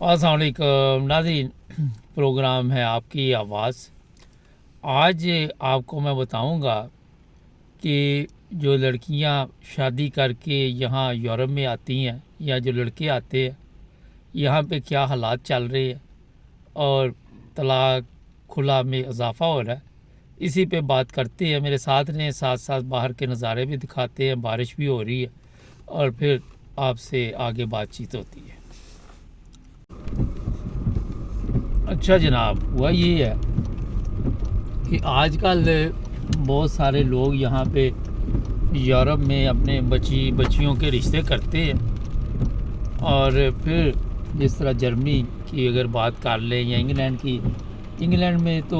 अस्सलाम वालेकुम नाज़रीन, प्रोग्राम है आपकी आवाज़। आज आपको मैं बताऊंगा कि जो लड़कियां शादी करके यहाँ यूरोप में आती हैं या जो लड़के आते हैं यहाँ पे क्या हालात चल रहे हैं और तलाक खुला में इजाफ़ा हो रहा है। इसी पे बात करते हैं। मेरे साथ ने साथ साथ बाहर के नज़ारे भी दिखाते हैं, बारिश भी हो रही है और फिर आपसे आगे बातचीत होती है। अच्छा जनाब, हुआ ये है कि आजकल बहुत सारे लोग यहाँ पे यूरोप में अपने बच्चियों के रिश्ते करते हैं और फिर जिस तरह जर्मनी की अगर बात कर लें या इंग्लैंड की, इंग्लैंड में तो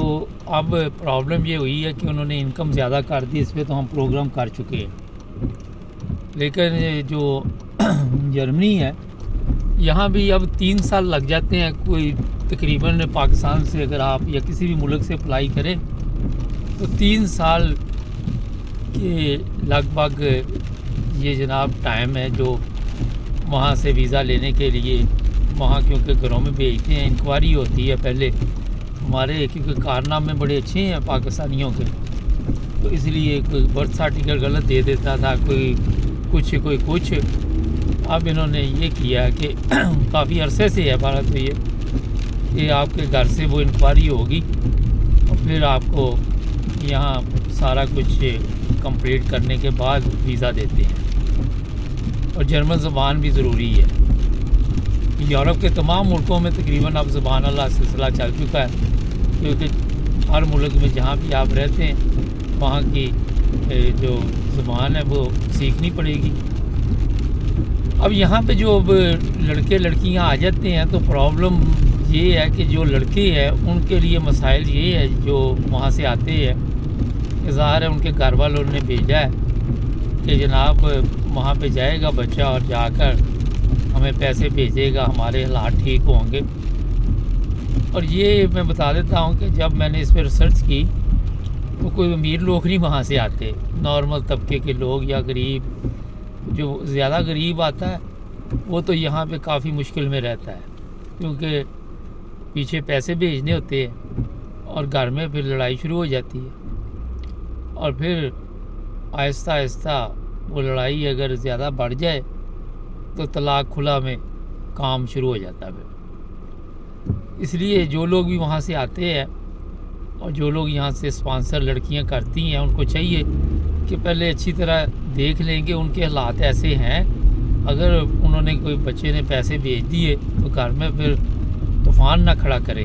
अब प्रॉब्लम ये हुई है कि उन्होंने इनकम ज़्यादा कर दी। इस पर तो हम प्रोग्राम कर चुके हैं। लेकिन जो जर्मनी है यहाँ भी अब 3 साल लग जाते हैं। कोई तकरीबन पाकिस्तान से अगर आप या किसी भी मुल्क से अप्लाई करें तो 3 साल के लगभग ये जनाब टाइम है जो वहाँ से वीज़ा लेने के लिए वहाँ क्योंकि घरों में भेजते हैं, इंक्वायरी होती है पहले हमारे, क्योंकि कारनामे बड़े अच्छे हैं पाकिस्तानियों के, तो इसलिए कोई बर्थ सर्टिफिकेट गलत दे देता था, कोई कुछ। अब इन्होंने ये किया कि काफ़ी अरसे से है बात तो ये कि आपके घर से वो इंक्वायरी होगी और फिर आपको यहाँ सारा कुछ कंप्लीट करने के बाद वीज़ा देते हैं। और जर्मन ज़बान भी ज़रूरी है। यूरोप के तमाम मुल्कों में तकरीबन अब ज़बान वाला सिलसिला चल चुका है, क्योंकि हर मुल्क में जहाँ भी आप रहते हैं वहाँ की जो ज़बान है वो सीखनी पड़ेगी। अब यहाँ पे जो अब लड़के लड़कियाँ आ जाते हैं तो प्रॉब्लम ये है कि जो लड़के हैं उनके लिए मसाइल ये है जो वहाँ से आते हैं कि ज़ाहिर है उनके घर वालों ने भेजा है कि जनाब वहाँ पे जाएगा बच्चा और जाकर हमें पैसे भेजेगा, हमारे हालात ठीक होंगे। और ये मैं बता देता हूँ कि जब मैंने इस पर रिसर्च की तो कोई अमीर लोग नहीं वहाँ से आते, नॉर्मल तबके के लोग या गरीब, जो ज़्यादा गरीब आता है वो तो यहाँ पे काफ़ी मुश्किल में रहता है, क्योंकि पीछे पैसे भेजने होते हैं और घर में फिर लड़ाई शुरू हो जाती है और फिर आहिस्ता आहिस्ता वो लड़ाई अगर ज़्यादा बढ़ जाए तो तलाक खुला में काम शुरू हो जाता है फिर। इसलिए जो लोग भी वहाँ से आते हैं और जो लोग यहाँ से स्पॉन्सर लड़कियाँ करती हैं उनको चाहिए कि पहले अच्छी तरह देख लें कि उनके हालात ऐसे हैं। अगर उन्होंने कोई बच्चे ने पैसे भेज दिए तो घर में फिर तूफ़ान ना खड़ा करें,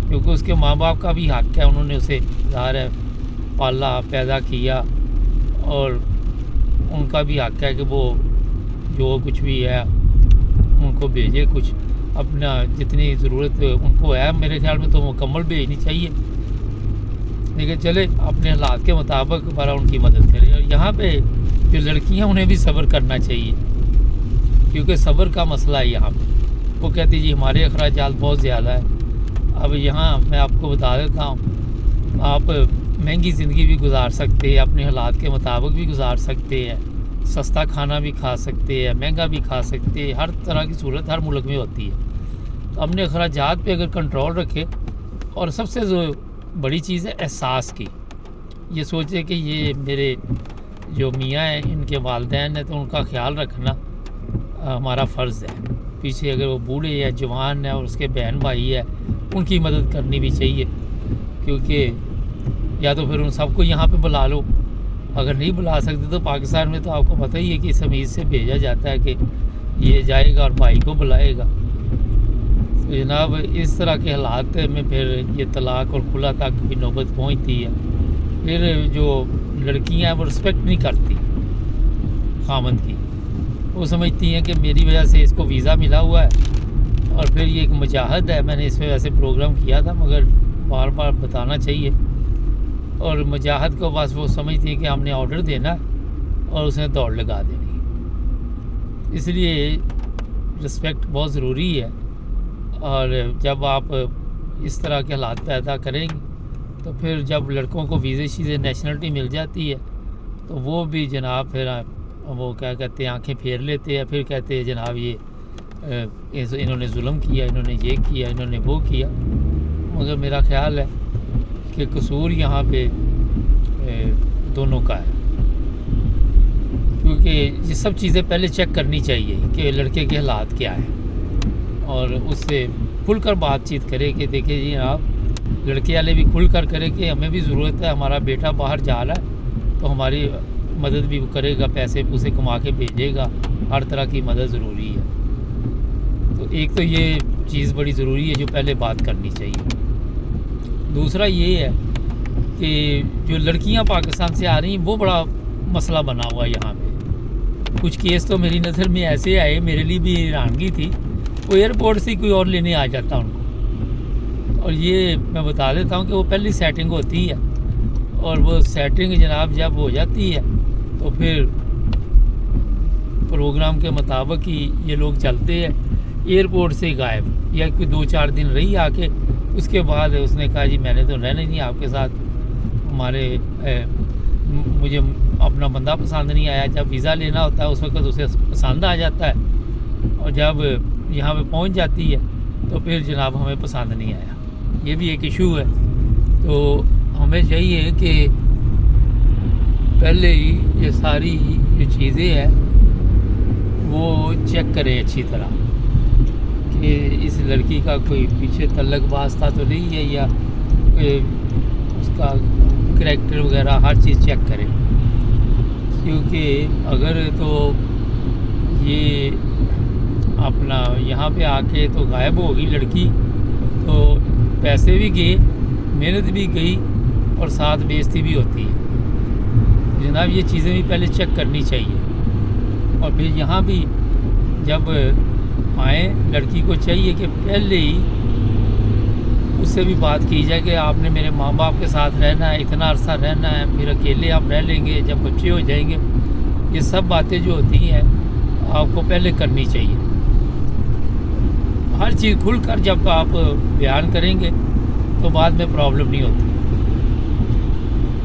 क्योंकि उसके माँ बाप का भी हक़ है, उन्होंने उसे ज़ाहिर है पाला पैदा किया और उनका भी हक़ है कि वो जो कुछ भी है उनको भेजे, कुछ अपना जितनी ज़रूरत उनको है मेरे ख्याल में तो मुकम्मल भेजनी चाहिए, लेकिन चले अपने हालात के मुताबिक हमारा उनकी मदद करें। और यहाँ पे जो लड़कियाँ उन्हें भी सब्र करना चाहिए, क्योंकि सब्र का मसला है यहाँ पे। वो कहती जी हमारे अखराजात बहुत ज़्यादा है। अब यहाँ मैं आपको बता देता हूँ, आप महंगी ज़िंदगी भी गुजार सकते हैं, अपने हालात के मुताबिक भी गुजार सकते हैं, सस्ता खाना भी खा सकते हैं, महंगा भी खा सकते हैं, हर तरह की सूरत हर मुल्क में होती है। तो अपने अखराजात पे अगर कंट्रोल रखे और सबसे जो बड़ी चीज़ है एहसास की, ये सोचे कि ये मेरे जो मियाँ हैं इनके वालिदैन हैं तो उनका ख्याल रखना हमारा फ़र्ज़ है। पीछे अगर वो बूढ़े या जवान है और उसके बहन भाई है उनकी मदद करनी भी चाहिए, क्योंकि या तो फिर उन सबको यहाँ पे बुला लो, अगर नहीं बुला सकते तो पाकिस्तान में तो आपको पता ही है कि समीज से भेजा जाता है कि ये जाएगा और भाई को बुलाएगा। तो जनाब इस तरह के हालात में फिर ये तलाक और खुला तक भी नौबत पहुँचती है। फिर जो लड़कियाँ हैं वो रिस्पेक्ट नहीं करती खामद की, वो समझती हैं कि मेरी वजह से इसको वीज़ा मिला हुआ है और फिर ये एक मुजाहद है। मैंने इस पर वैसे प्रोग्राम किया था मगर बार बार बताना चाहिए। और मुजाहद को बस वो समझती है कि हमने ऑर्डर देना और उसने दौड़ लगा देनी, इसलिए रिस्पेक्ट बहुत ज़रूरी है। और जब आप इस तरह के हालात पैदा करेंगे तो फिर जब लड़कों को वीज़े शीज़े नेशनलिटी मिल जाती है तो वो भी जनाब फिर वो क्या कहते हैं आंखें फेर लेते हैं, फिर कहते हैं जनाब ये انہوں نے ظلم کیا، انہوں نے یہ کیا، انہوں نے وہ کیا، مگر میرا خیال ہے کہ قصور یہاں پہ دونوں کا ہے، کیونکہ یہ سب چیزیں پہلے چیک کرنی چاہیے کہ لڑکے کے حالات کیا ہیں، اور اس سے کھل کر بات چیت کرے کہ دیکھیں جی آپ لڑکے والے بھی کھل کر کرے کہ ہمیں بھی ضرورت ہے، ہمارا بیٹا باہر جا رہا ہے تو ہماری مدد بھی کرے گا، پیسے پوسے کما کے بھیجے گا، ہر طرح کی مدد ضروری ہے۔ تو ایک تو یہ چیز بڑی ضروری ہے جو پہلے بات کرنی چاہیے۔ دوسرا یہ ہے کہ جو لڑکیاں پاکستان سے آ رہی ہیں وہ بڑا مسئلہ بنا ہوا ہے یہاں پہ۔ کچھ کیس تو میری نظر میں ایسے آئے، میرے لیے بھی حیرانگی تھی، وہ ایئرپورٹ سے کوئی اور لینے آ جاتا ان کو، اور یہ میں بتا دیتا ہوں کہ وہ پہلی سیٹنگ ہوتی ہے، اور وہ سیٹنگ جناب جب ہو جاتی ہے تو پھر پروگرام کے مطابق ہی یہ لوگ چلتے ہیں، ایئرپورٹ سے غائب، یا کوئی 2-4 دن رہی آ کے، اس کے بعد اس نے کہا جی میں نے تو رہنا ہی نہیں آپ کے ساتھ، مجھے اپنا بندہ پسند نہیں آیا۔ جب ویزا لینا ہوتا ہے اس وقت اسے پسند آ جاتا ہے، اور جب یہاں پہ پہنچ جاتی ہے تو پھر جناب ہمیں پسند نہیں آیا۔ یہ بھی ایک ایشو ہے، تو ہمیں چاہیے کہ پہلے ہی یہ ساری جو چیزیں ہیں وہ چیک کریں اچھی طرح کہ اس لڑکی کا کوئی پیچھے تعلق واسطہ تو نہیں ہے، یا اس کا کریکٹر وغیرہ ہر چیز چیک کریں، کیونکہ اگر تو یہ اپنا یہاں پہ آ کے تو غائب ہوگی لڑکی تو پیسے بھی گئے، محنت بھی گئی، اور ساتھ بےعزتی بھی ہوتی ہے۔ جناب یہ چیزیں بھی پہلے چیک کرنی چاہیے، اور پھر یہاں بھی جب آئیں لڑکی کو چاہیے کہ پہلے ہی اس سے بھی بات کی جائے کہ آپ نے میرے ماں باپ کے ساتھ رہنا ہے، اتنا عرصہ رہنا ہے، پھر اکیلے آپ رہ لیں گے جب بچے ہو جائیں گے۔ یہ سب باتیں جو ہوتی ہیں آپ کو پہلے کرنی چاہیے۔ ہر چیز کھل کر جب آپ بیان کریں گے تو بعد میں پرابلم نہیں ہوتی،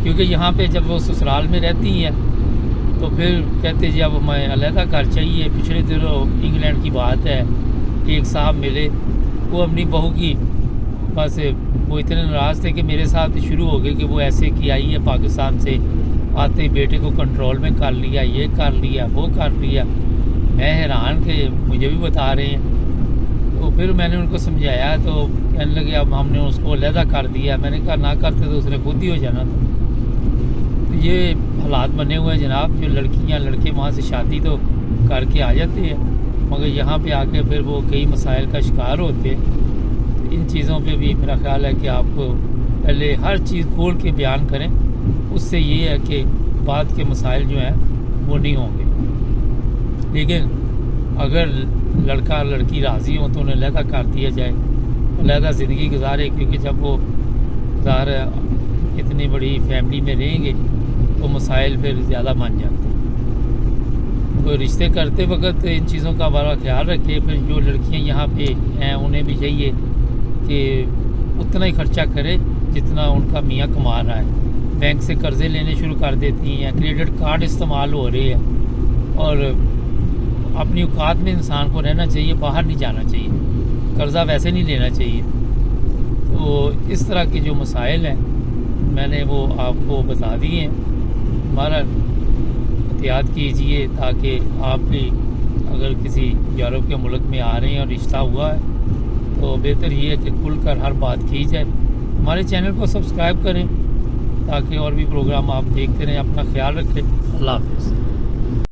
کیونکہ یہاں پہ جب وہ سسرال میں رہتی ہیں تو پھر کہتے جی اب ہمیں علیحدہ گھر چاہیے۔ پچھلے دنوں انگلینڈ کی بات ہے، ایک صاحب ملے، وہ اپنی بہو کی بس وہ اتنے ناراض تھے کہ میرے ساتھ شروع ہو گئے کہ وہ ایسے کی آئی ہے پاکستان سے، آتے ہی بیٹے کو کنٹرول میں کر لیا، یہ کر لیا، وہ کر لیا۔ میں حیران کہ مجھے بھی بتا رہے ہیں، تو پھر میں نے ان کو سمجھایا تو کہنے لگے اب ہم نے اس کو علیحدہ کر دیا۔ میں نے کہا نہ کرتے تو اس نے خود ہی ہو جانا تھا۔ تو یہ حالات بنے ہوئے ہیں جناب، جو لڑکیاں لڑکے وہاں سے شادی تو کر کے آ جاتے ہیں، مگر یہاں پہ آ کے پھر وہ کئی مسائل کا شکار ہوتے ہیں۔ ان چیزوں پہ بھی میرا خیال ہے کہ آپ کو پہلے ہر چیز کھول کے بیان کریں، اس سے یہ ہے کہ بعد کے مسائل جو ہیں وہ نہیں ہوں گے۔ لیکن اگر لڑکا لڑکی راضی ہوں تو انہیں علیحدہ کر دیا جائے، علیحدہ زندگی گزارے، کیونکہ جب وہ ظاہر اتنی بڑی فیملی میں رہیں گے تو مسائل پھر زیادہ بن جاتے ہیں۔ تو رشتے کرتے وقت ان چیزوں کا بڑا خیال رکھے۔ پھر جو لڑکیاں یہاں پہ ہیں انہیں بھی چاہیے کہ اتنا ہی خرچہ کرے جتنا ان کا میاں کما رہا ہے۔ بینک سے قرضے لینے شروع کر دیتی ہیں، کریڈٹ کارڈ استعمال ہو رہے ہیں، اور اپنی اوقات میں انسان کو رہنا چاہیے، باہر نہیں جانا چاہیے، قرضہ ویسے نہیں لینا چاہیے۔ تو اس طرح کے جو مسائل ہیں میں نے وہ آپ کو بتا دیے ہیں۔ ہمارا احتیاط کیجئے تاکہ آپ بھی اگر کسی یورپ کے ملک میں آ رہے ہیں اور رشتہ ہوا ہے تو بہتر یہ ہے کہ کھل کر ہر بات کی جائے۔ ہمارے چینل کو سبسکرائب کریں تاکہ اور بھی پروگرام آپ دیکھتے رہیں۔ اپنا خیال رکھیں۔ اللہ حافظ۔